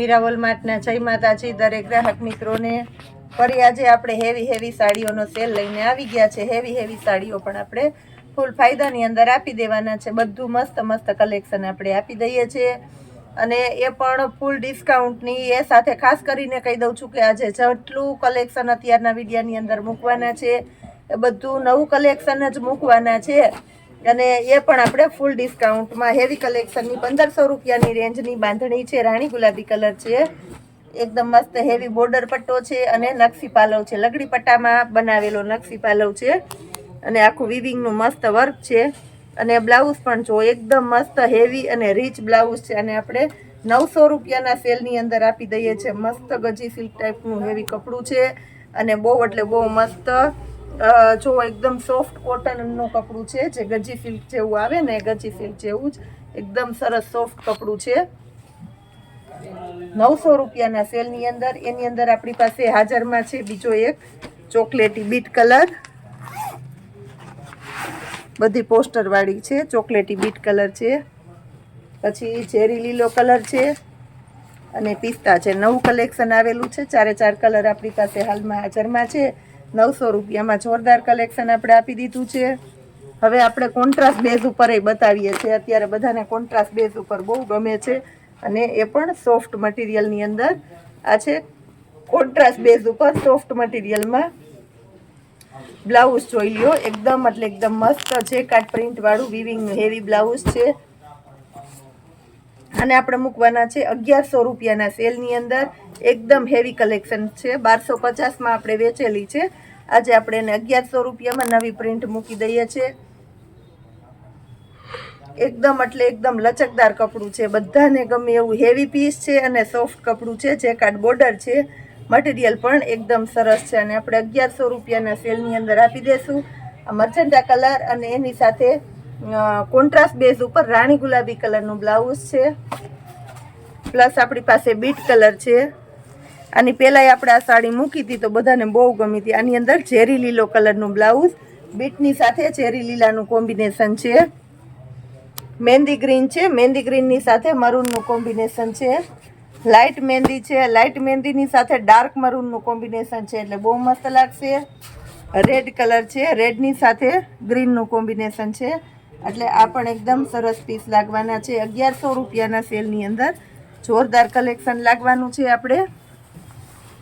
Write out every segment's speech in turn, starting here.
મીરાવલ માર્ટના જય માતાજી દરેક ગ્રાહક મિત્રોને ફરી આજે આપણે હેવી સાડીઓનો સેલ લઈને આવી ગયા છે। હેવી સાડીઓ પણ આપણે ફૂલ ફાયદાની અંદર આપી દેવાના છે। બધું મસ્ત કલેક્શન આપણે આપી દઈએ છીએ અને એ પણ ફૂલ ડિસ્કાઉન્ટની। એ સાથે ખાસ કરીને કહી દઉં છું કે આજે જેટલું કલેક્શન અત્યારના વિડીયોની અંદર મૂકવાના છે એ બધું નવું કલેક્શન જ મૂકવાના છે અને એ પણ આપણે ફૂલ ડિસ્કાઉન્ટમાં। હેવી કલેક્શનની 1500 રૂપિયાની રેન્જની બાંધણી છે। રાણી ગુલાબી કલર છે, એકદમ મસ્ત હેવી બોર્ડર પટ્ટો છે અને નકશી પાલવ છે, લગડી પટ્ટામાં બનાવેલો નકશી પાલવ છે અને આખું વિવિંગનું મસ્ત વર્ક છે અને બ્લાઉઝ પણ જો એકદમ મસ્ત હેવી અને રીચ બ્લાઉઝ છે અને આપણે 900 રૂપિયાના સેલની અંદર આપી દઈએ છીએ। મસ્ત ગજી સિલ્ક ટાઈપનું હેવી કપડું છે અને બહુ એટલે બહુ મસ્ત જો એકદમ સોફ્ટ કોટનનું કપડું છે, જે ગજી સિલ્ક જેવું આવે ને ગજી સિલ્ક જેવું જ એકદમ સરસ સોફ્ટ કપડું છે। 900 રૂપિયાના સેલની અંદર એની અંદર આપણી પાસે હાજરમાં છે બીજો એક ચોકલેટી બીટ કલર, બધી પોસ્ટર વાળી છે, ચોકલેટી બીટ કલર છે, પછી ચેરી લીલો કલર છે અને પિસ્તા છે। નવું કલેક્શન આવેલું છે, 4 કલર આપણી પાસે હાલમાં હાજરમાં છે। 900 રૂપિયામાં જોરદાર કલેક્શન આપણે આપી દીધું છે। હવે આપણે કોન્ટ્રાસ્ટ બેઝ ઉપર બતાવીએ છીએ। અત્યારે બધાને કોન્ટ્રાસ્ટ બેઝ ઉપર બહુ ગમે છે અને એ પણ સોફ્ટ મટીરિયલની અંદર આ છે કોન્ટ્રાસ્ટ બેઝ ઉપર સોફ્ટ મટીરિયલમાં બ્લાઉઝ જોઈ લ્યો, એકદમ એટલે એકદમ મસ્ત છે કાટ પ્રિન્ટ વાળું વિવિંગનું હેવી બ્લાઉઝ છે અને આપણે મૂકવાના છે 1100 રૂપિયાના સેલની અંદર। એકદમ હેવી કલેક્શન છે, 1250માં આપણે વેચેલી છે, આજે આપણે એને 1100 રૂપિયામાં નવી પ્રિન્ટ મૂકી દઈએ છીએ। એકદમ એટલે એકદમ લચકદાર કપડું છે, બધાને ગમે એવું હેવી પીસ છે અને સોફ્ટ કપડું છે, જે કાટ બોર્ડર છે, મટીરિયલ પણ એકદમ સરસ છે અને આપણે 1100 રૂપિયાના સેલની અંદર આપી દેશું। આ મર્જન્ટા કલર અને એની સાથે કોન્ટ્રાસ્ટ બેઝ ઉપર રાણી ગુલાબી કલરનું બ્લાઉઝ છે, પ્લસ આપણી પાસે બીટ કલર છે। આની પહેલાંય આપણે આ સાડી મૂકી હતી તો બધાને બહુ ગમી હતી। આની અંદર ચેરી લીલો કલરનું બ્લાઉઝ, બીટની સાથે ચેરી લીલાનું કોમ્બિનેશન છે, મહેંદી ગ્રીન છે, મહેંદી ગ્રીનની સાથે મરૂનનું કોમ્બિનેશન છે, લાઇટ મહેંદી છે, લાઇટ મહેંદીની સાથે ડાર્ક મરૂનનું કોમ્બિનેશન છે એટલે બહુ મસ્ત લાગશે। રેડ કલર છે, રેડની સાથે ગ્રીનનું કોમ્બિનેશન છે એટલે આ પણ એકદમ સરસ પીસ લાગવાના છે। 1100 રૂપિયાના સેલની અંદર જોરદાર કલેક્શન લાગવાનું છે આપણે।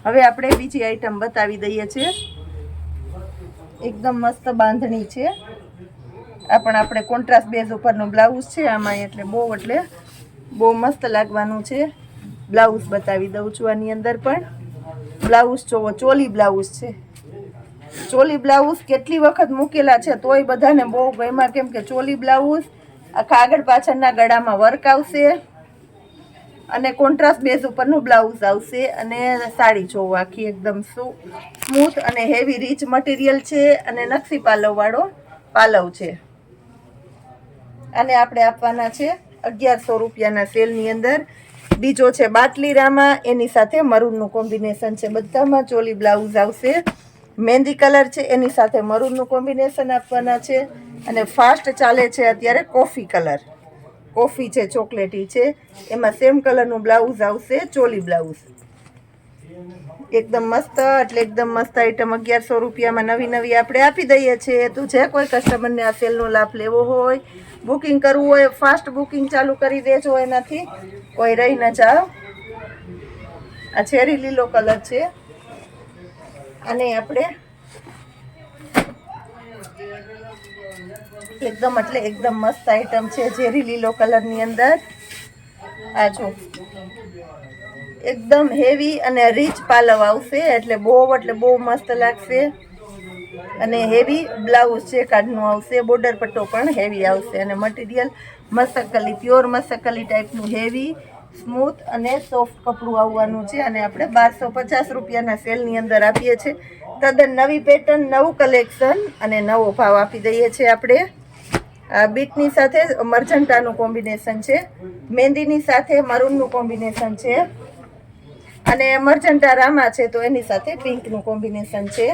હવે આપણે બીજી આઈટમ બતાવી દઈએ છીએ, એકદમ મસ્ત બાંધણી છે, આ પણ આપણે કોન્ટ્રાસ્ટ બેઝ ઉપરનું બ્લાઉઝ છે આમાં એટલે બહુ મસ્ત લાગવાનું છે। બ્લાઉઝ બતાવી દઉં છું, આની અંદર પણ બ્લાઉઝ જોવો, ચોલી બ્લાઉઝ છે, ચોલી બ્લાઉઝ કેટલી વખત મૂકેલા છે તોય બધાને બહુ ગમ્યા, કેમ કે ચોલી બ્લાઉઝ આખા આગળ પાછળના ગળામાં વર્ક આવશે અને કોન્ટ્રાસ્ટ બેઝ ઉપરનું બ્લાઉઝ આવશે અને સાડી જોવો આખી એકદમ સ્મૂથ અને હેવી રીચ મટીરિયલ છે અને નકશી પાલવ વાળો પાલવ છે અને આપણે આપવાના છે 1100 રૂપિયાના સેલની અંદર। બીજો છે બાટલી રામા, એની સાથે મરૂનનું કોમ્બિનેશન છે, બધામાં ચોલી બ્લાઉઝ આવશે, મહેંદી કલર છે એની સાથે મરૂનનું કોમ્બિનેશન આપવાના છે અને ફાસ્ટ ચાલે છે અત્યારે કોફી કલર, કોફી છે, ચોકલેટી છે, એમાં સેમ કલરનું બ્લાઉઝ આવશે, ચોલી બ્લાઉઝ એકદમ મસ્ત એટલે એકદમ મસ્ત આઈટમ 1100 રૂપિયામાં નવી આપણે આપી દઈએ છીએ। તો જે કોઈ કસ્ટમરને આ સેલનો લાભ લેવો હોય, બુકિંગ કરવું હોય, ફાસ્ટ બુકિંગ ચાલુ કરી દેજો, એનાથી કોઈ રહી ન જાવ। આ ચેરી લીલો કલર છે અને આપણે એકદમ એટલે એકદમ મસ્ત આઈટમ છે, ચેરી લીલો કલરની અંદર આ જો એકદમ હેવી અને રીચ પાલવ આવશે એટલે બહુ મસ્ત લાગશે અને હેવી બ્લાઉઝ છે કાઢનું આવશે, બોર્ડર પટ્ટો પણ હેવી આવશે અને મટીરિયલ મસકલી, પ્યોર મસકલી ટાઈપનું હેવી સ્મૂથ અને સોફ્ટ કપડું આવવાનું છે અને આપણે 1250 રૂપિયાના સેલની અંદર આપીએ છીએ। તદ્દન નવી પેટર્ન, નવું કલેક્શન અને નવો ભાવ આપી દઈએ છીએ આપણે। બીટની સાથે મર્જન્ટાનું કોમ્બિનેશન છે, મહેંદીની સાથે મરૂનનું કોમ્બિનેશન છે અને મર્જન્ટા રામા છે તો એની સાથે પિંકનું કોમ્બિનેશન છે।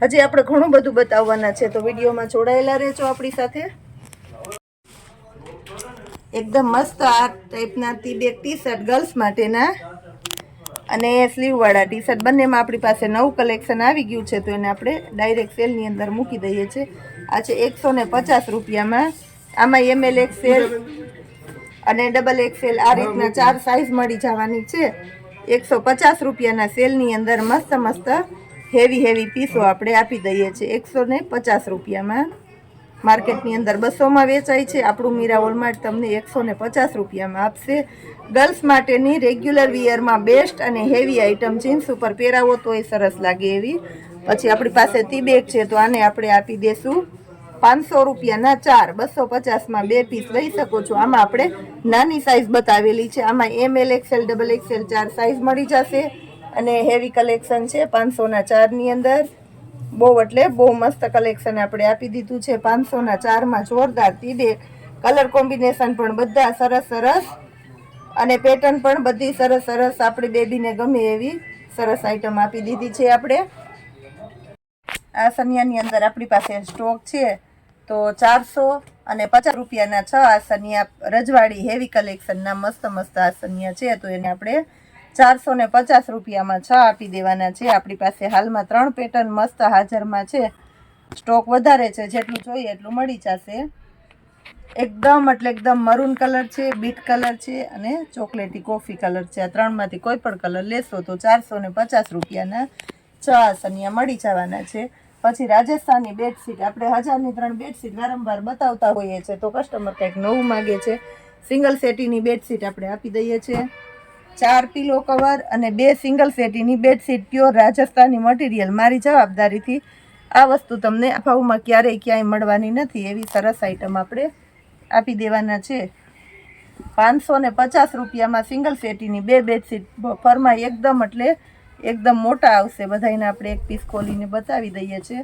હજી આપણે ઘણું બધું બતાવવાના છે તો વિડીયોમાં જોડાયેલા રહેજો આપણી સાથે। એકદમ મસ્ત આ ટાઈપના ટી-બેગ ટી-શર્ટ ગર્લ્સ માટેના અને સ્લીવવાળા ટી-શર્ટ બંનેમાં આપણી પાસે નવું કલેક્શન આવી ગયું છે, તો એને આપણે ડાયરેક્ટ સેલની અંદર મૂકી દઈએ છીએ. આ છે 150 રૂપિયામાં. આમાં ML XL અને XXL આ રીતના 4 સાઇઝ મળી જવાની છે. 150 રૂપિયાના સેલની અંદર મસ્ત મસ્ત હેવી પીસો આપણે આપી દઈએ છીએ 150 રૂપિયામાં. માર્કેટની અંદર 200માં વેચાય છે, આપણું મીરા હોલમાર્ટ તમને 150 રૂપિયામાં આપશે. ગર્લ્સ માટેની રેગ્યુલર વિયરમાં બેસ્ટ અને હેવી આઇટમ જીન્સ ઉપર પહેરાવો તોય સરસ લાગે એવી. પછી આપણી પાસે ટી-બેગ છે, તો આને આપણે આપી દેશું 500 રૂપિયાના 4. 250માં 2 પીસ લઈ શકો છો. આમાં આપણે નાની સાઇઝ બતાવેલી છે, આમાં ML XL XXL 4 સાઇઝ મળી જશે અને હેવી કલેક્શન છે 500ના 4ની અંદર. બહુ એટલે બહુ મસ્ત કલેક્શન આપણે આપી દીધું છે 500ના 4માં. જોરદાર ટી-બેગ, કલર કોમ્બિનેશન પણ બધા સરસ અને પેટર્ન પણ બધી સરસ આપણી બેબીને ગમે એવી સરસ આઈટમ આપી દીધી છે આપણે. આ સનિયાની અંદર આપણી પાસે સ્ટોક છે, તો 450 રૂપિયાના 6 આસનિયા રજવાડી હેવી કલેક્શનના મસ્ત આ સનિયા છે, તો એને આપણે 450 રૂપિયામાં 6 આપી દેવાના છે. આપણી પાસે હાલમાં 3 પેટર્ન મસ્ત હાજરમાં છે, સ્ટોક વધારે છે, જેટલું જોઈએ એટલું મળી જશે. એકદમ મરૂન કલર છે, બીટ કલર છે અને ચોકલેટી કોફી કલર છે. આ ત્રણમાંથી કોઈ પણ કલર લેશો તો 450 રૂપિયાના 6 આસનિયા મળી જવાના છે. પછી રાજસ્થાની બેડશીટ, આપણે 1000ની 3 બેડશીટ વારંવાર બતાવતા હોઈએ છીએ, તો કસ્ટમર કંઈક નવું માગે છે. સિંગલ સેટીની બેડશીટ આપણે આપી દઈએ છીએ. 4 પીલો કવર અને 2 સિંગલ સેટીની બેડશીટ, પ્યોર રાજસ્થાની મટીરિયલ. મારી જવાબદારીથી આ વસ્તુ તમને આ ભાવમાં ક્યાંય મળવાની નથી, એવી સરસ આઈટમ આપણે આપી દેવાના છે. 550 રૂપિયામાં સિંગલ સેટીની 2 બેડશીટ ફરમાં એકદમ મોટા આવશે. બધાને આપણે એક પીસ ખોલીને બતાવી દઈએ છીએ.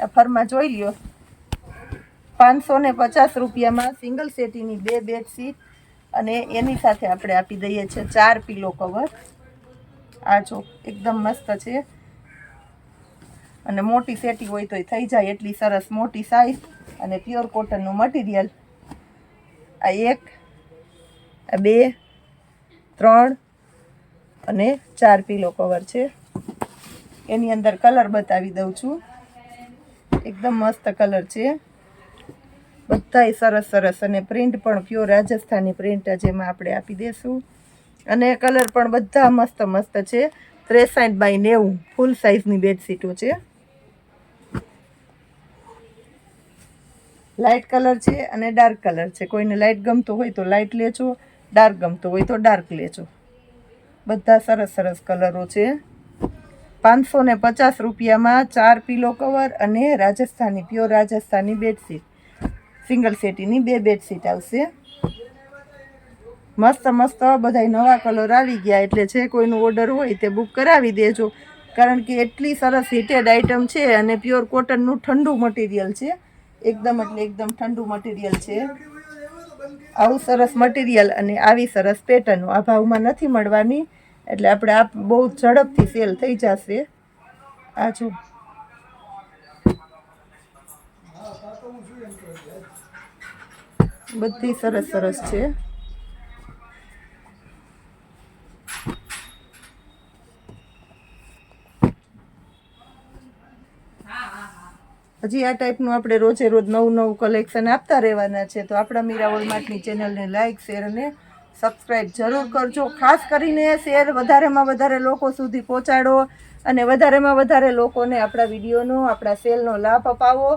આ ફરમાં જોઈ લ્યો. 550 રૂપિયામાં સિંગલ સેટીની 2 બેડશીટ અને એની સાથે આપણે આપી દઈએ છીએ 4 પીલો કવર. આ જો એકદમ મસ્ત છે અને મોટી સેટી હોય તો થઈ જાય એટલી સરસ મોટી સાઈઝ અને પ્યોર કોટનનું મટીરિયલ. આ 1, આ 2, 3 અને 4 પીલો કવર છે. એની અંદર કલર બતાવી દઉં છું. એકદમ મસ્ત કલર છે, બધાય સરસ અને પ્રિન્ટ પણ પ્યોર રાજસ્થાની પ્રિન્ટ જેમાં આપણે આપી દેશું. અને કલર પણ બધા મસ્ત છે. 63x90 ફૂલ સાઇઝની બેડશીટો છે. લાઇટ કલર છે અને ડાર્ક કલર છે. કોઈને લાઇટ ગમતો હોય તો લાઇટ લેજો, ડાર્ક ગમતો હોય તો ડાર્ક લેજો. બધા સરસ કલરો છે. 550 રૂપિયામાં 4 પીલો કવર અને પ્યોર રાજસ્થાની બેડશીટ. સિંગલ સેટીની 2 બેડશીટ આવશે. મસ્ત બધાય નવા કલર આવી ગયા, એટલે જે કોઈનું ઓર્ડર હોય તે બુક કરાવી દેજો, કારણ કે એટલી સરસ હિટેડ આઇટમ છે અને પ્યોર કોટનનું ઠંડુ મટીરિયલ છે. એકદમ ઠંડુ મટીરિયલ છે. આવું સરસ મટીરિયલ અને આવી સરસ પેટર્ન આ ભાવમાં નથી મળવાની, એટલે આપણે આ બહુ ઝડપથી સેલ થઈ જશે. આ જો બધી સરસ છે. હજી આ ટાઈપનું આપણે રોજ નવું કલેક્શન આપતા રહેવાના છે, તો આપણા મીરા હોલમાર્ટની ચેનલને લાઇક, શેર અને સબસ્ક્રાઈબ જરૂર કરજો. ખાસ કરીને શેર વધારેમાં વધારે લોકો સુધી પહોંચાડો અને વધારેમાં વધારે લોકોને આપણા વિડીયોનો, આપણા સેલનો લાભ અપાવો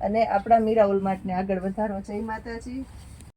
અને આપણા મીરા હોલમાર્ટને આગળ વધારો. જય માતાજી.